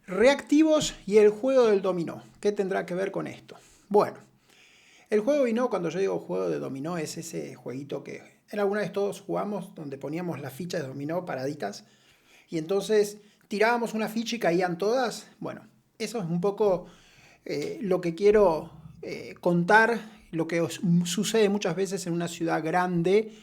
Reactivos y el juego del dominó. ¿Qué tendrá que ver con esto? Bueno, el juego de dominó, cuando yo digo juego de dominó, es ese jueguito que en alguna vez todos jugamos, donde poníamos las fichas de dominó paraditas y entonces tirábamos una ficha y caían todas. Bueno, eso es un poco lo que quiero contar, lo que sucede muchas veces en una ciudad grande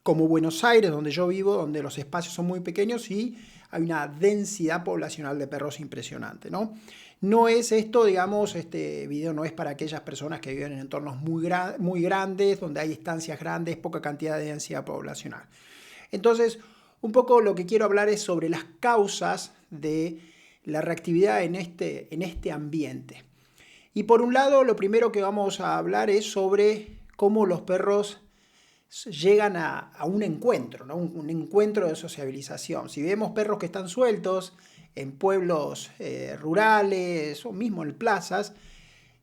como Buenos Aires, donde yo vivo, donde los espacios son muy pequeños y hay una densidad poblacional de perros impresionante, ¿no? No es esto, digamos, este video no es para aquellas personas que viven en entornos muy grandes, donde hay estancias grandes, poca cantidad de densidad poblacional. Entonces, un poco lo que quiero hablar es sobre las causas de la reactividad en este ambiente. Y por un lado, lo primero que vamos a hablar es sobre cómo los perros llegan a un encuentro, ¿no? Un encuentro de sociabilización. Si vemos perros que están sueltos en pueblos rurales o mismo en plazas,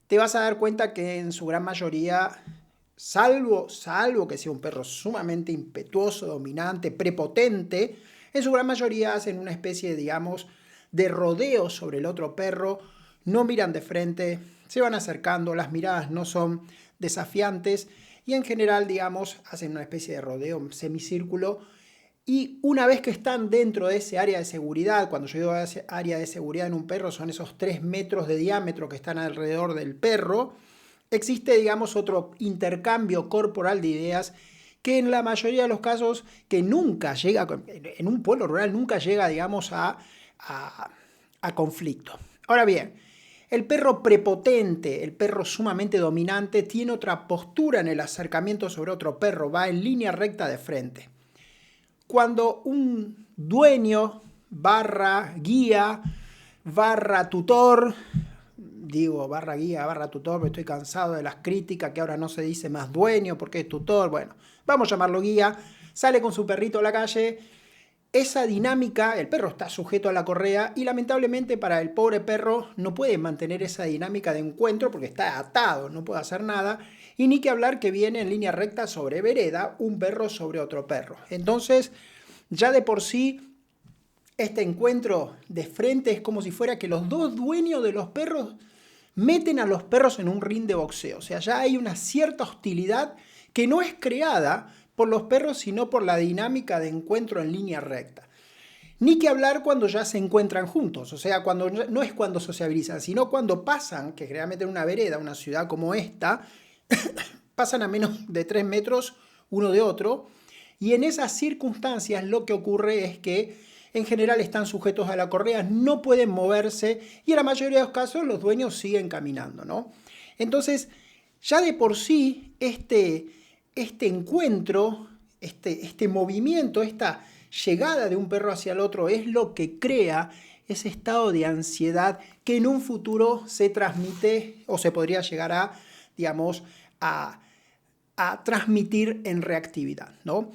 te vas a dar cuenta que en su gran mayoría, salvo que sea un perro sumamente impetuoso, dominante, prepotente, en su gran mayoría hacen una especie, digamos, de rodeo sobre el otro perro, no miran de frente, se van acercando, las miradas no son desafiantes y en general, digamos, hacen una especie de rodeo, un semicírculo. Y una vez que están dentro de ese área de seguridad, cuando yo digo área de seguridad en un perro, son esos 3 metros de diámetro que están alrededor del perro, existe, digamos, otro intercambio corporal de ideas que en la mayoría de los casos, que nunca llega, en un pueblo rural, nunca llega, digamos, a conflicto. Ahora bien, el perro prepotente, el perro sumamente dominante, tiene otra postura en el acercamiento sobre otro perro, va en línea recta de frente. Cuando un dueño barra guía, barra tutor, digo barra guía, barra tutor, pero estoy cansado de las críticas que ahora no se dice más dueño porque es tutor, bueno, vamos a llamarlo guía, sale con su perrito a la calle. Esa dinámica, el perro está sujeto a la correa y lamentablemente para el pobre perro no puede mantener esa dinámica de encuentro porque está atado, no puede hacer nada. Y ni que hablar que viene en línea recta sobre vereda un perro sobre otro perro. Entonces, ya de por sí, este encuentro de frente es como si fuera que los dos dueños de los perros meten a los perros en un ring de boxeo. O sea, ya hay una cierta hostilidad que no es creada por los perros, sino por la dinámica de encuentro en línea recta. Ni que hablar cuando ya se encuentran juntos, o sea, cuando no es cuando sociabilizan, sino cuando pasan, que generalmente en una vereda, una ciudad como esta, pasan a menos de 3 metros uno de otro, y en esas circunstancias lo que ocurre es que en general están sujetos a la correa, no pueden moverse, y en la mayoría de los casos los dueños siguen caminando, ¿no? Entonces, ya de por sí, este encuentro, este movimiento, esta llegada de un perro hacia el otro es lo que crea ese estado de ansiedad que en un futuro se transmite o se podría llegar a, digamos, a transmitir en reactividad, ¿no?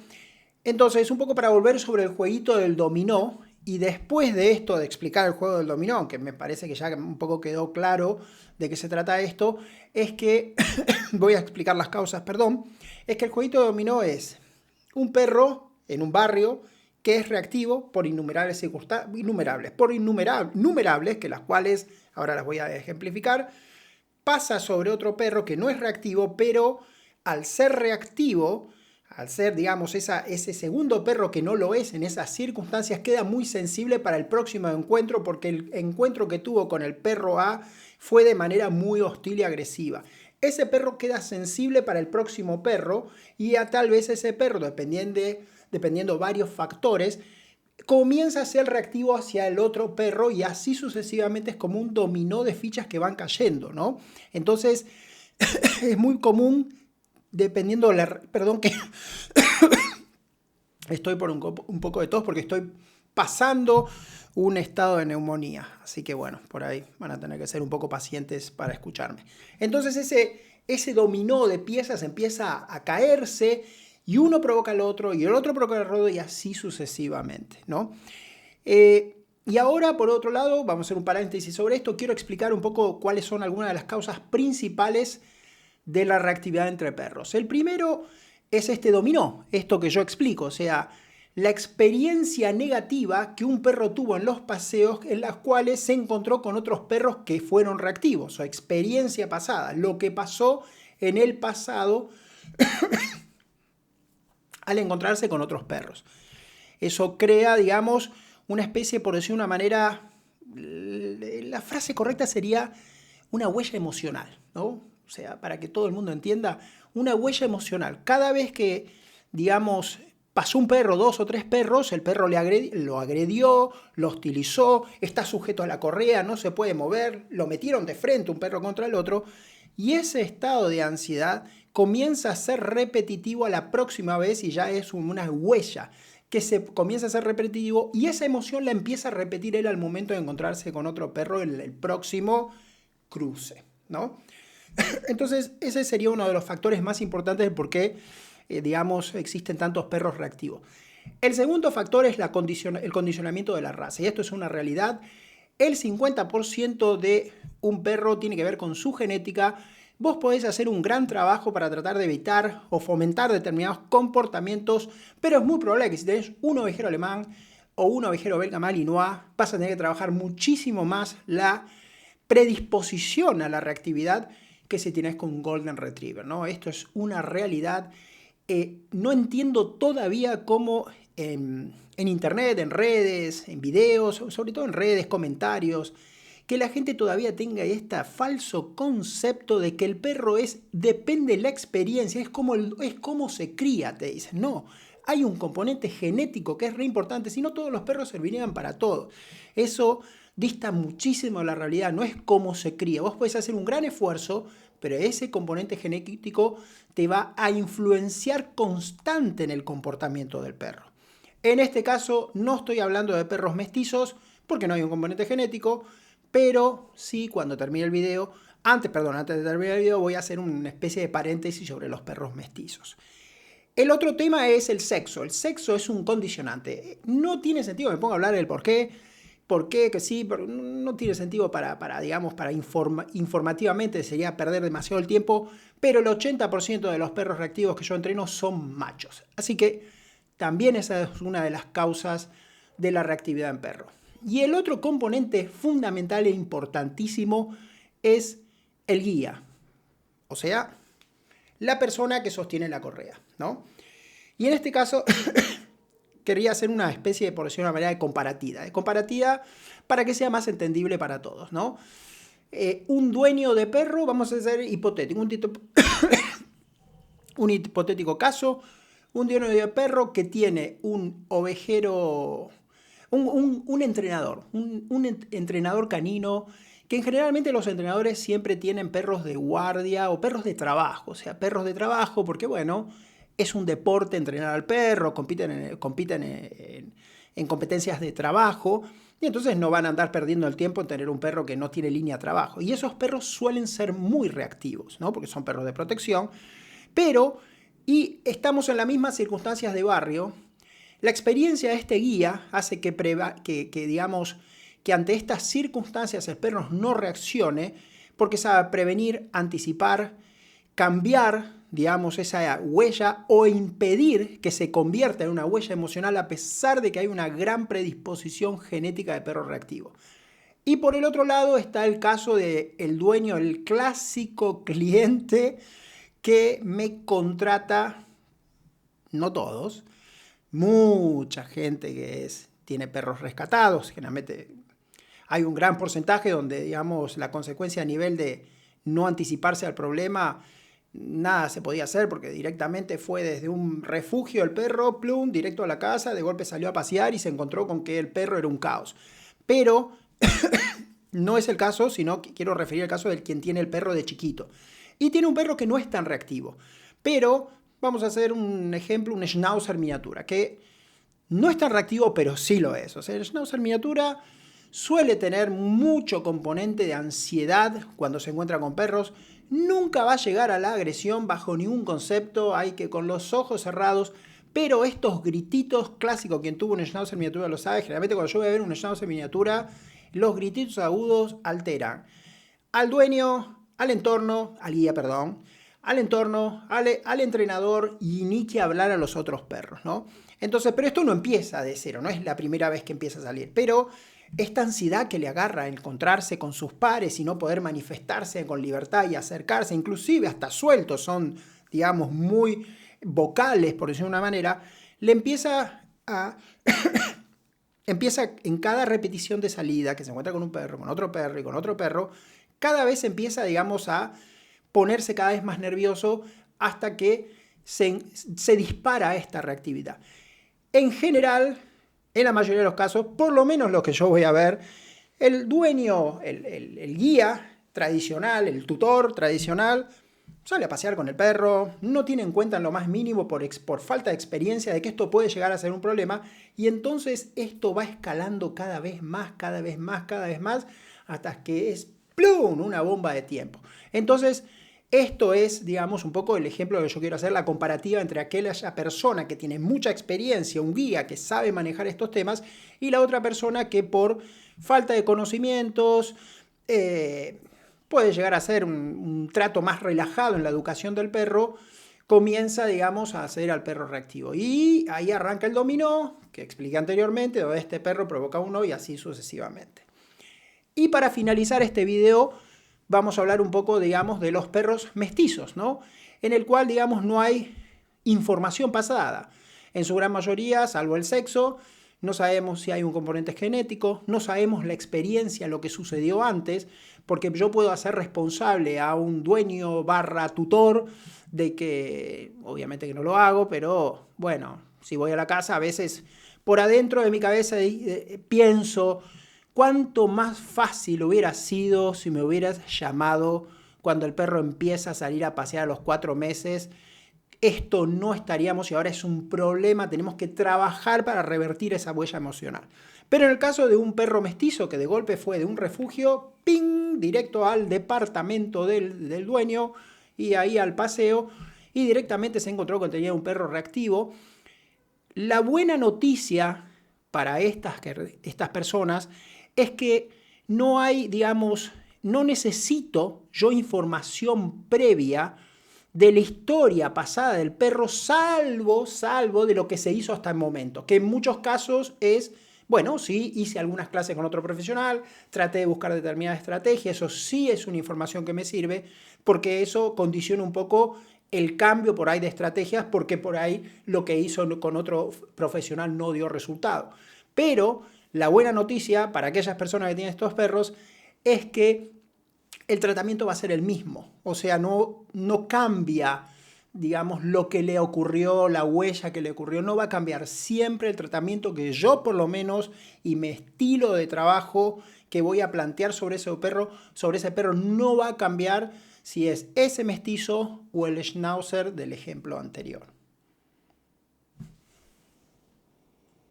Entonces, un poco para volver sobre el jueguito del dominó, y después de esto, de explicar el juego del dominó, aunque me parece que ya un poco quedó claro de qué se trata esto, es que, voy a explicar las causas, perdón, es que el jueguito de dominó es un perro en un barrio que es reactivo por innumerables circunstancias, innumerables, que las cuales ahora las voy a ejemplificar, pasa sobre otro perro que no es reactivo, pero al ser reactivo, al ser, digamos, ese segundo perro que no lo es en esas circunstancias, queda muy sensible para el próximo encuentro porque el encuentro que tuvo con el perro A fue de manera muy hostil y agresiva. Ese perro queda sensible para el próximo perro y a tal vez ese perro, dependiendo varios factores, comienza a ser reactivo hacia el otro perro y así sucesivamente es como un dominó de fichas que van cayendo, ¿no? Entonces, es muy común, dependiendo de la... Perdón que estoy por un poco de tos porque estoy pasando un estado de neumonía. Así que bueno, por ahí van a tener que ser un poco pacientes para escucharme. Entonces ese dominó de piezas empieza a caerse y uno provoca al otro y el otro provoca al otro y así sucesivamente, ¿no? Y ahora, por otro lado, vamos a hacer un paréntesis sobre esto. Quiero explicar un poco cuáles son algunas de las causas principales de la reactividad entre perros. El primero es este dominó, esto que yo explico, o sea, la experiencia negativa que un perro tuvo en los paseos en las cuales se encontró con otros perros que fueron reactivos, o experiencia pasada, lo que pasó en el pasado al encontrarse con otros perros. Eso crea, digamos, una especie, por decir de una manera, la frase correcta sería una huella emocional, ¿no? O sea, para que todo el mundo entienda, una huella emocional. Cada vez que, digamos, pasó un perro, 2 o 3 perros, el perro lo agredió, lo hostilizó, está sujeto a la correa, no se puede mover, lo metieron de frente un perro contra el otro, y ese estado de ansiedad comienza a ser repetitivo a la próxima vez y ya es una huella que se comienza a ser repetitivo y esa emoción la empieza a repetir él al momento de encontrarse con otro perro en el próximo cruce, ¿no? Entonces, ese sería uno de los factores más importantes de por qué, digamos, existen tantos perros reactivos. El segundo factor es el condicionamiento de la raza, y esto es una realidad. El 50% de un perro tiene que ver con su genética. Vos podés hacer un gran trabajo para tratar de evitar o fomentar determinados comportamientos, pero es muy probable que si tenés un ovejero alemán o un ovejero belga malinois, vas a tener que trabajar muchísimo más la predisposición a la reactividad que si tienes con un Golden Retriever, ¿no? Esto es una realidad. No entiendo todavía cómo en internet, en redes, en videos, sobre todo en redes, comentarios, que la gente todavía tenga este falso concepto de que el perro depende de la experiencia, es como se cría, te dicen. No, hay un componente genético que es re importante, si no todos los perros servirían para todo. Eso dista muchísimo de la realidad, no es cómo se cría. Vos podés hacer un gran esfuerzo, pero ese componente genético te va a influenciar constante en el comportamiento del perro. En este caso no estoy hablando de perros mestizos, porque no hay un componente genético, pero sí, cuando termine el video, antes de terminar el video, voy a hacer una especie de paréntesis sobre los perros mestizos. El otro tema es el sexo. El sexo es un condicionante. No tiene sentido que me ponga a hablar del por qué, que sí, pero no tiene sentido informativamente, sería perder demasiado el tiempo, pero el 80% de los perros reactivos que yo entreno son machos. Así que también esa es una de las causas de la reactividad en perro. Y el otro componente fundamental e importantísimo es el guía, o sea, la persona que sostiene la correa, ¿no? Y en este caso quería hacer una especie de, por decirlo de una manera, de comparativa para que sea más entendible para todos, ¿no? Un dueño de perro, vamos a hacer hipotético, un hipotético caso, un dueño de perro que tiene un ovejero, un entrenador, un entrenador canino, que generalmente los entrenadores siempre tienen perros de guardia o perros de trabajo, o sea, perros de trabajo porque, bueno, es un deporte entrenar al perro, compiten en competencias de trabajo y entonces no van a andar perdiendo el tiempo en tener un perro que no tiene línea de trabajo. Y esos perros suelen ser muy reactivos, ¿no? Porque son perros de protección, y estamos en las mismas circunstancias de barrio. La experiencia de este guía hace que digamos, que ante estas circunstancias el perro no reaccione porque sabe prevenir, anticipar, cambiar, digamos, esa huella o impedir que se convierta en una huella emocional a pesar de que hay una gran predisposición genética de perro reactivo. Y por el otro lado está el caso del dueño, el clásico cliente que me contrata, no todos, mucha gente que tiene perros rescatados, generalmente hay un gran porcentaje donde, digamos, la consecuencia a nivel de no anticiparse al problema, nada se podía hacer porque directamente fue desde un refugio el perro, plum, directo a la casa, de golpe salió a pasear y se encontró con que el perro era un caos. Pero no es el caso, sino que quiero referir al caso del quien tiene el perro de chiquito. Y tiene un perro que no es tan reactivo, pero vamos a hacer un ejemplo, un Schnauzer miniatura, que no es tan reactivo, pero sí lo es. O sea, el Schnauzer miniatura suele tener mucho componente de ansiedad cuando se encuentra con perros. Nunca va a llegar a la agresión bajo ningún concepto, hay que con los ojos cerrados, pero estos grititos clásicos, quien tuvo un Schnauzer miniatura lo sabe, generalmente cuando yo voy a ver un Schnauzer miniatura, los grititos agudos alteran al dueño, al entorno, al guía, perdón, al entorno, al entrenador y ni que hablar a los otros perros, ¿no? Entonces, pero esto no empieza de cero, no es la primera vez que empieza a salir, pero esta ansiedad que le agarra a encontrarse con sus pares y no poder manifestarse con libertad y acercarse, inclusive hasta sueltos, son, digamos, muy vocales, por decirlo de una manera, le empieza a... empieza en cada repetición de salida que se encuentra con un perro, con otro perro y con otro perro, cada vez empieza, digamos, a ponerse cada vez más nervioso hasta que se dispara esta reactividad. En general, en la mayoría de los casos, por lo menos lo que yo voy a ver, el dueño, el guía tradicional, el tutor tradicional, sale a pasear con el perro, no tiene en cuenta en lo más mínimo por falta de experiencia de que esto puede llegar a ser un problema y entonces esto va escalando cada vez más, cada vez más, cada vez más hasta que es ¡plum!, una bomba de tiempo. Entonces, esto es, digamos, un poco el ejemplo que yo quiero hacer, la comparativa entre aquella persona que tiene mucha experiencia, un guía que sabe manejar estos temas, y la otra persona que por falta de conocimientos puede llegar a ser un trato más relajado en la educación del perro, comienza, digamos, a hacer al perro reactivo. Y ahí arranca el dominó, que expliqué anteriormente, donde este perro provoca uno y así sucesivamente. Y para finalizar este video, vamos a hablar un poco, digamos, de los perros mestizos, ¿no? En el cual, digamos, no hay información pasada. En su gran mayoría, salvo el sexo, no sabemos si hay un componente genético, no sabemos la experiencia, lo que sucedió antes, porque yo puedo hacer responsable a un dueño / tutor de que, obviamente que no lo hago, pero bueno, si voy a la casa, a veces por adentro de mi cabeza pienso cuánto más fácil hubiera sido si me hubieras llamado cuando el perro empieza a salir a pasear a los 4 meses. Esto no estaríamos y ahora es un problema, tenemos que trabajar para revertir esa huella emocional. Pero en el caso de un perro mestizo que de golpe fue de un refugio, ¡ping!, directo al departamento del dueño y ahí al paseo y directamente se encontró con que tenía un perro reactivo. La buena noticia para estas personas es que no hay, digamos, no necesito yo información previa de la historia pasada del perro, salvo de lo que se hizo hasta el momento, que en muchos casos es, bueno, sí, hice algunas clases con otro profesional, traté de buscar determinada estrategia, eso sí es una información que me sirve, porque eso condiciona un poco el cambio por ahí de estrategias, porque por ahí lo que hizo con otro profesional no dio resultado. Pero la buena noticia para aquellas personas que tienen estos perros es que el tratamiento va a ser el mismo. O sea, no cambia, digamos, lo que le ocurrió, la huella que le ocurrió. No va a cambiar siempre el tratamiento que yo, por lo menos, y mi estilo de trabajo que voy a plantear sobre ese perro no va a cambiar si es ese mestizo o el schnauzer del ejemplo anterior.